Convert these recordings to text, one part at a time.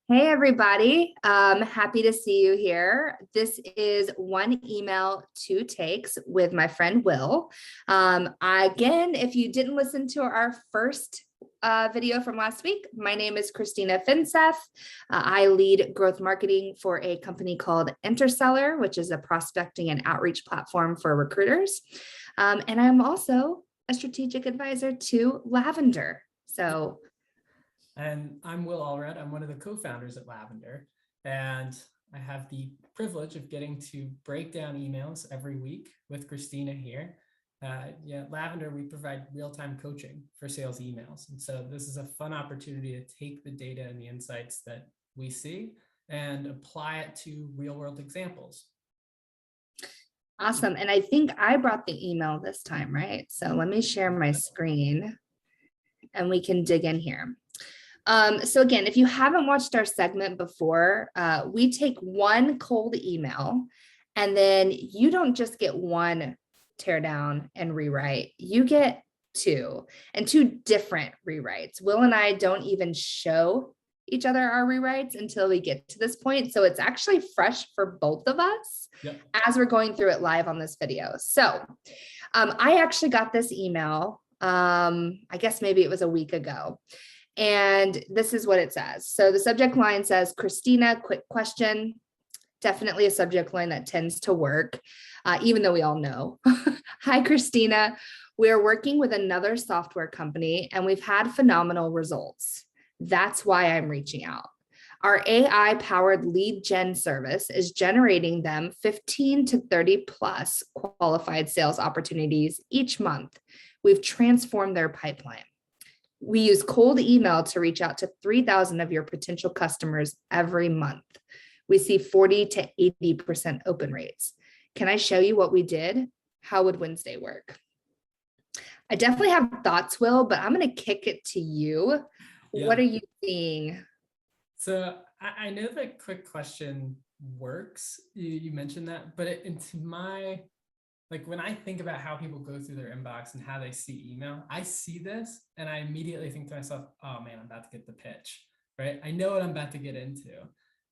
Hey everybody, happy to see you here. This is one email, two takes with my friend Will. Again, if you didn't listen to our first video from last week, my name is Christina Finseth. I lead growth marketing for a company called Interseller, which is a prospecting and outreach platform for recruiters. And I'm also a strategic advisor to Lavender. And I'm Will Allred. I'm one of the co-founders at Lavender. And I have the privilege of getting to break down emails every week with Christina here. Lavender, we provide real-time coaching for sales emails. And so this is a fun opportunity to take the data and the insights that we see and apply it to real-world examples. Awesome. And I think I brought the email this time, right? So let me share my screen and we can dig in here. So again, if you haven't watched our segment before, we take one cold email and then you don't just get one tear down and rewrite, you get two and two different rewrites. Will and I don't even show each other our rewrites until we get to this point. So it's actually fresh for both of us as we're going through it live on this video. So I actually got this email, I guess maybe it was a week ago. And this is what it says. So the subject line says, Christina, quick question. Definitely a subject line that tends to work, even though we all know. Hi, Christina. We're working with another software company and we've had phenomenal results. That's why I'm reaching out. Our AI powered lead gen service is generating them 15 to 30 plus qualified sales opportunities each month. We've transformed their pipeline. We use cold email to reach out to 3,000 of your potential customers every month. We see 40 to 80% open rates. Can I show you what we did? How would Wednesday work? I definitely have thoughts, Will, but I'm going to kick it to you. Yeah. What are you seeing? So I know that quick question works. You mentioned that, but into my, like when I think about how people go through their inbox and how they see email, I see this and I immediately think to myself, oh man, I'm about to get the pitch, right? I know what I'm about to get into.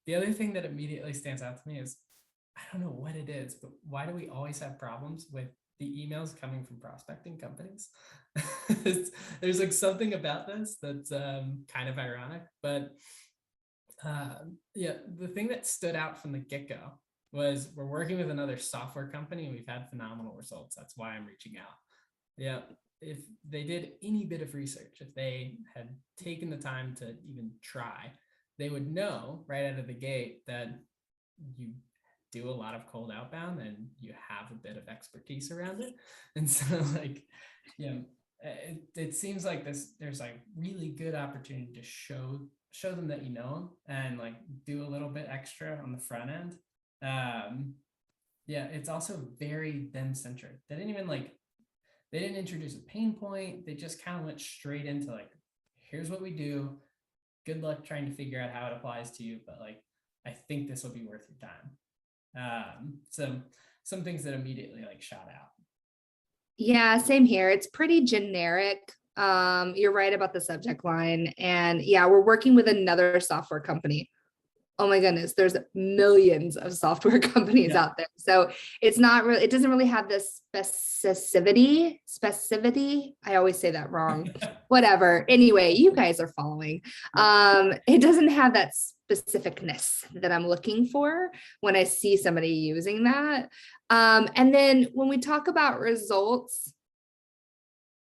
The other thing that immediately stands out to me is, I don't know what it is, but why do we always have problems with the emails coming from prospecting companies? There's like something about this that's kind of ironic, but the thing that stood out from the get-go was we're working with another software company and we've had phenomenal results. That's why I'm reaching out. Yeah, if they did any bit of research, if they had taken the time to even try, they would know right out of the gate that you do a lot of cold outbound and you have a bit of expertise around it. And so it seems like there's like really good opportunity to show them that you know them and like do a little bit extra on the front end. It's also very them centric. They didn't introduce a pain point. They just kind of went straight into like, here's what we do. Good luck trying to figure out how it applies to you, but like, I think this will be worth your time. So some things that immediately like shot out. Yeah, same here. It's pretty generic. You're right about the subject line. And yeah, we're working with another software company. Oh my goodness, there's millions of software companies out there. So it's not really, it doesn't really have this specificity. I always say that wrong. Whatever. Anyway, you guys are following. It doesn't have that specificness that I'm looking for when I see somebody using that. And then when we talk about results,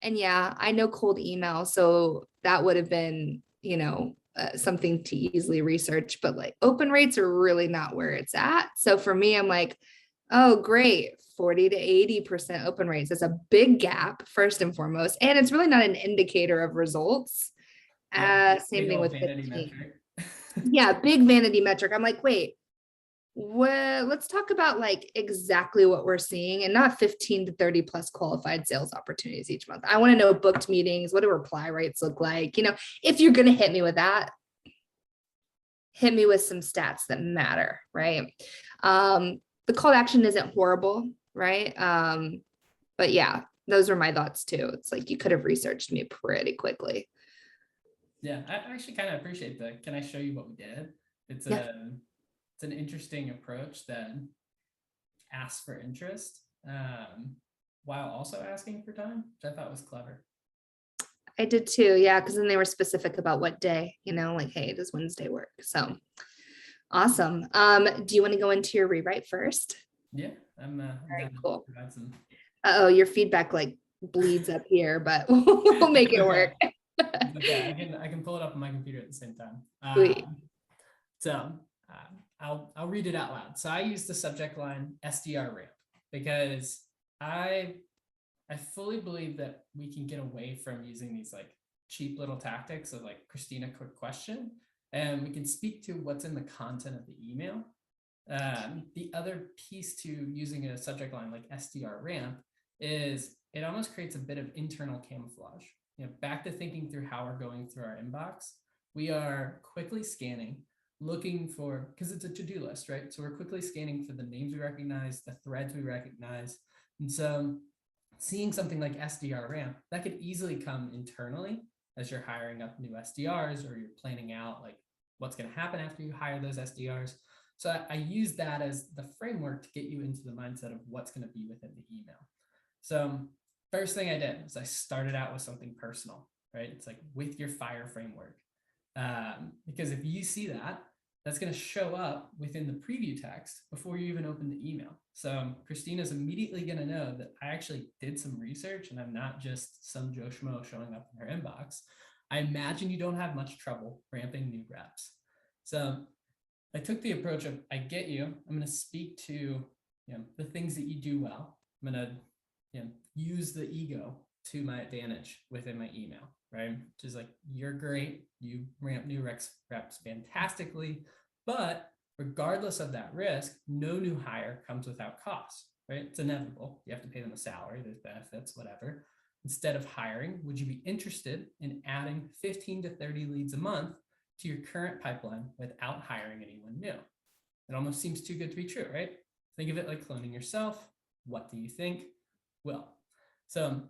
and yeah, I know cold email, so that would have been, something to easily research, but like open rates are really not where it's at. So for me, I'm like, oh, great. 40 to 80% open rates. That's a big gap first and foremost. And it's really not an indicator of results. Same thing with 15. Yeah, big vanity metric. I'm like, wait, well, let's talk about like exactly what we're seeing and not 15 to 30 plus qualified sales opportunities each month. I want to know booked meetings. What do reply rates look like? If you're going to hit me with that, hit me with some stats that matter, right? The call to action isn't horrible, right? But yeah, those are my thoughts too. It's like you could have researched me pretty quickly. Yeah, I actually kind of appreciate that. Can I show you what we did? It's Yeah. it's an interesting approach that asks for interest while also asking for time, which I thought was clever. I did too. Yeah. Cause then they were specific about what day, like, hey, does Wednesday work? So awesome. Do you want to go into your rewrite first? Yeah, I'm All right, down to cool. provide some. Oh, your feedback like bleeds up here, but we'll make it work. Okay. It's okay. I can pull it up on my computer at the same time. Sweet. So I'll read it out loud. So I use the subject line SDR ramp because I fully believe that we can get away from using these like cheap little tactics of like Christina, quick question, and we can speak to what's in the content of the email. The other piece to using a subject line like SDR ramp is it almost creates a bit of internal camouflage. Back to thinking through how we're going through our inbox. We are quickly scanning, looking for, because it's a to-do list, right? So we're quickly scanning for the names we recognize, the threads we recognize. And so seeing something like SDR ramp, that could easily come internally as you're hiring up new SDRs or you're planning out like what's going to happen after you hire those SDRs. So I use that as the framework to get you into the mindset of what's going to be within the email. So first thing I did was I started out with something personal, right? It's like with your FIRE framework. Because if you see that, that's going to show up within the preview text before you even open the email. So Christina's immediately going to know that I actually did some research and I'm not just some Joe Schmo showing up in her inbox. I imagine you don't have much trouble ramping new reps. So I took the approach of I get you. I'm going to speak to the things that you do well. I'm going to use the ego to my advantage within my email, right? Which is like, you're great. You ramp new reps fantastically, but regardless of that risk, no new hire comes without cost, right? It's inevitable. You have to pay them a salary, there's benefits, whatever. Instead of hiring, would you be interested in adding 15 to 30 leads a month to your current pipeline without hiring anyone new? It almost seems too good to be true, right? Think of it like cloning yourself. What do you think? Well, so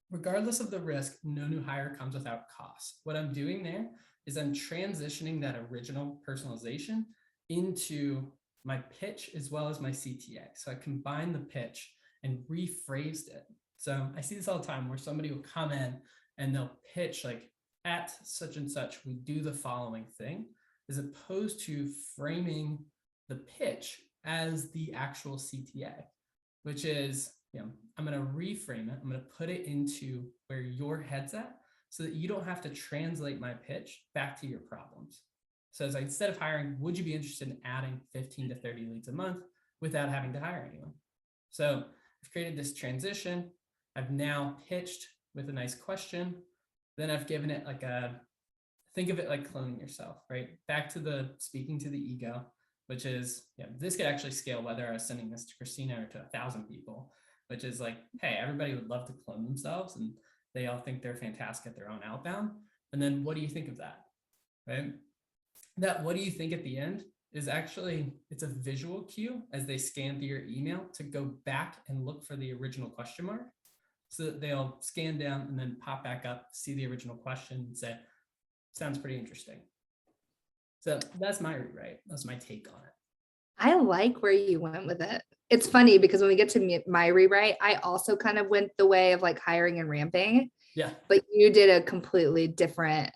regardless of the risk, no new hire comes without cost. What I'm doing there is I'm transitioning that original personalization into my pitch as well as my CTA. So I combined the pitch and rephrased it. So I see this all the time where somebody will come in and they'll pitch like, at such and such, we do the following thing, as opposed to framing the pitch as the actual CTA, which is, I'm going to reframe it. I'm going to put it into where your head's at so that you don't have to translate my pitch back to your problems. So as instead of hiring, would you be interested in adding 15 to 30 leads a month without having to hire anyone? So I've created this transition. I've now pitched with a nice question. Then I've given it like think of it like cloning yourself, right? Back to the speaking to the ego, which is, this could actually scale whether I was sending this to Christina or to 1,000 people, which is like, hey, everybody would love to clone themselves and they all think they're fantastic at their own outbound. And then what do you think of that, right? That what do you think at the end is actually, it's a visual cue as they scan through your email to go back and look for the original question mark so that they'll scan down and then pop back up, see the original question and say, sounds pretty interesting. So that's my rewrite. That's my take on it. I like where you went with it. It's funny because when we get to my rewrite, I also kind of went the way of like hiring and ramping. Yeah. But you did a completely different,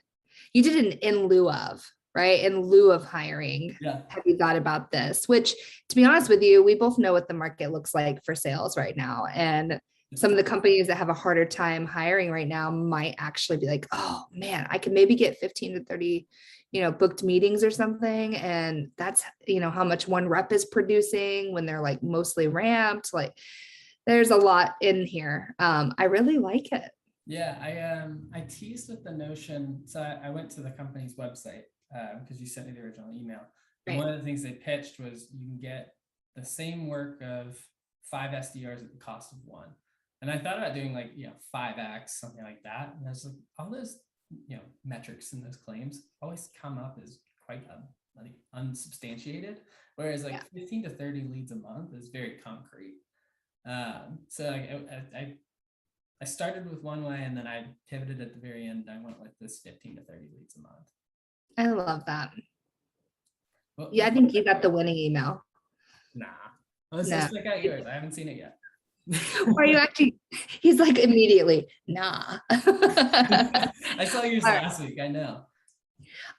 you did an in lieu of, right? In lieu of hiring. Yeah. Have you thought about this? Which, to be honest with you, we both know what the market looks like for sales right now. And some of the companies that have a harder time hiring right now might actually be like, oh man, I can maybe get 15 to 30, booked meetings or something. And that's, how much one rep is producing when they're like mostly ramped. Like there's a lot in here. I really like it. Yeah, I teased with the notion. So I went to the company's website because you sent me the original email. And Right. one of the things they pitched was you can get the same work of 5 SDRs at the cost of 1. And I thought about doing like, 5x, something like that. And there's like all those, metrics in those claims always come up as quite like unsubstantiated. Whereas like 15 to 30 leads a month is very concrete. So I I started with one way and then I pivoted at the very end. I went with this 15 to 30 leads a month. I love that. Well, Yeah, I think you got the winning email. nah. Let's No. check out yours. I haven't seen it yet. Are you actually? He's like immediately, nah. I saw yours All right. last week. I know.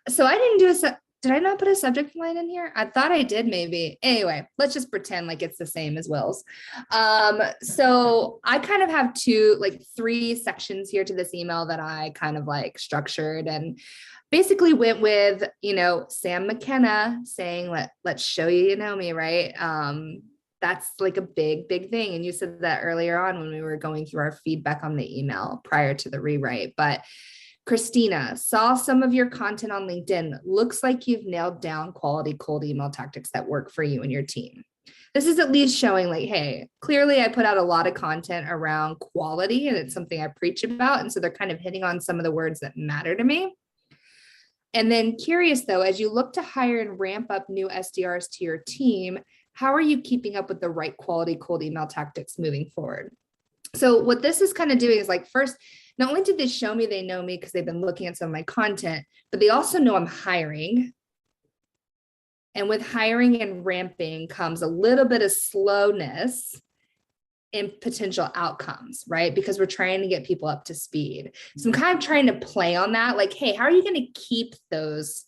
So I didn't do did I not put a subject line in here? I thought I did maybe. Anyway, let's just pretend like it's the same as Will's. So I kind of have three sections here to this email that I kind of like structured and basically went with, Sam McKenna saying, let's show you know me, right? That's like a big thing. And you said that earlier on when we were going through our feedback on the email prior to the rewrite, but Christina, saw some of your content on LinkedIn. Looks like you've nailed down quality cold email tactics that work for you and your team. This is at least showing like, hey, clearly I put out a lot of content around quality and it's something I preach about. And so they're kind of hitting on some of the words that matter to me. And then curious though, as you look to hire and ramp up new SDRs to your team, how are you keeping up with the right quality cold email tactics moving forward? So what this is kind of doing is like, first, not only did they show me they know me because they've been looking at some of my content, but they also know I'm hiring. And with hiring and ramping comes a little bit of slowness in potential outcomes, right? Because we're trying to get people up to speed. So I'm kind of trying to play on that, like, hey, how are you going to keep those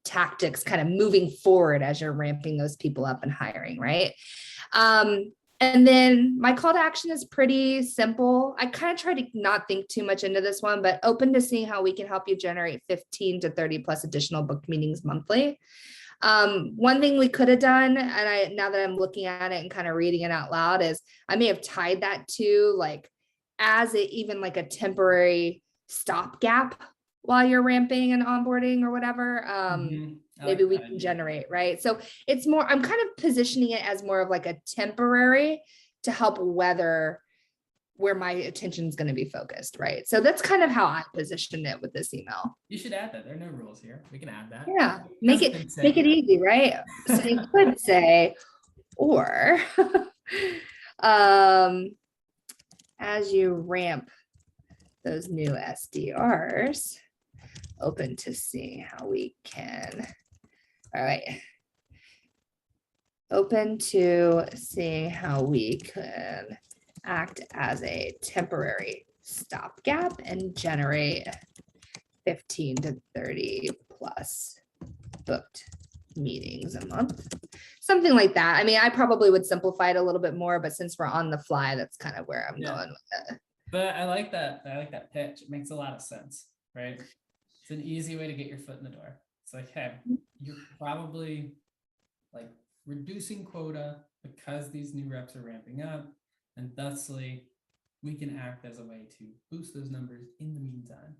tactics kind of moving forward as you're ramping those people up and hiring, right? And then my call to action is pretty simple. I kind of try to not think too much into this one, but open to seeing how we can help you generate 15 to 30 plus additional booked meetings monthly. One thing we could have done, and now that I'm looking at it and kind of reading it out loud, is I may have tied that to like as even like a temporary stopgap while you're ramping and onboarding or whatever. Maybe we can generate, right? So it's more, I'm kind of positioning it as more of like a temporary to help weather where my attention is going to be focused, right? So that's kind of how I positioned it with this email. You should add that. There are no rules here. We can add that. Yeah, make it easy, right? So you could say, or as you ramp those new SDRs, open to seeing how we can, all right. Open to seeing how we can act as a temporary stopgap and generate 15 to 30 plus booked meetings a month. Something like that. I mean, I probably would simplify it a little bit more, but since we're on the fly, that's kind of where I'm going with it. But I like that. I like that pitch. It makes a lot of sense, right? It's an easy way to get your foot in the door. It's like, hey, you're probably like reducing quota because these new reps are ramping up, and thusly we can act as a way to boost those numbers in the meantime.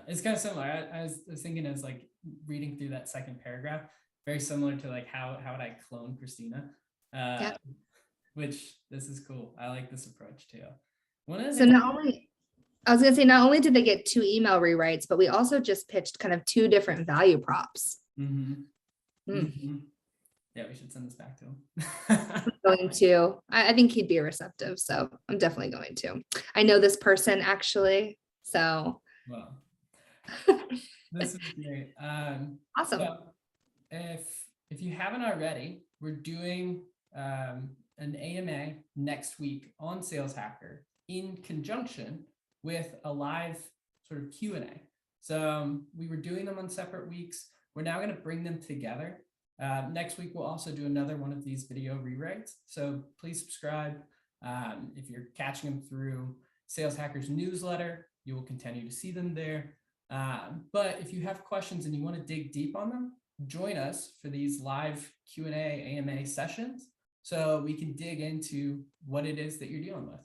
It's kind of similar. I was thinking as like reading through that second paragraph, very similar to like how would I clone Christina? Which this is cool. I like this approach too. So not only did they get 2 email rewrites, but we also just pitched kind of 2 different value props. Yeah, we should send this back to him. I'm going to. I think he'd be receptive, so I'm definitely going to. I know this person actually, so. Well, this is great. Awesome. So if you haven't already, we're doing an AMA next week on Sales Hacker in conjunction with a live sort of Q&A. So we were doing them on separate weeks. We're now going to bring them together. Next week, we'll also do another one of these video rewrites. So please subscribe. If you're catching them through Sales Hackers newsletter, you will continue to see them there. But if you have questions and you want to dig deep on them, join us for these live Q&A AMA sessions so we can dig into what it is that you're dealing with.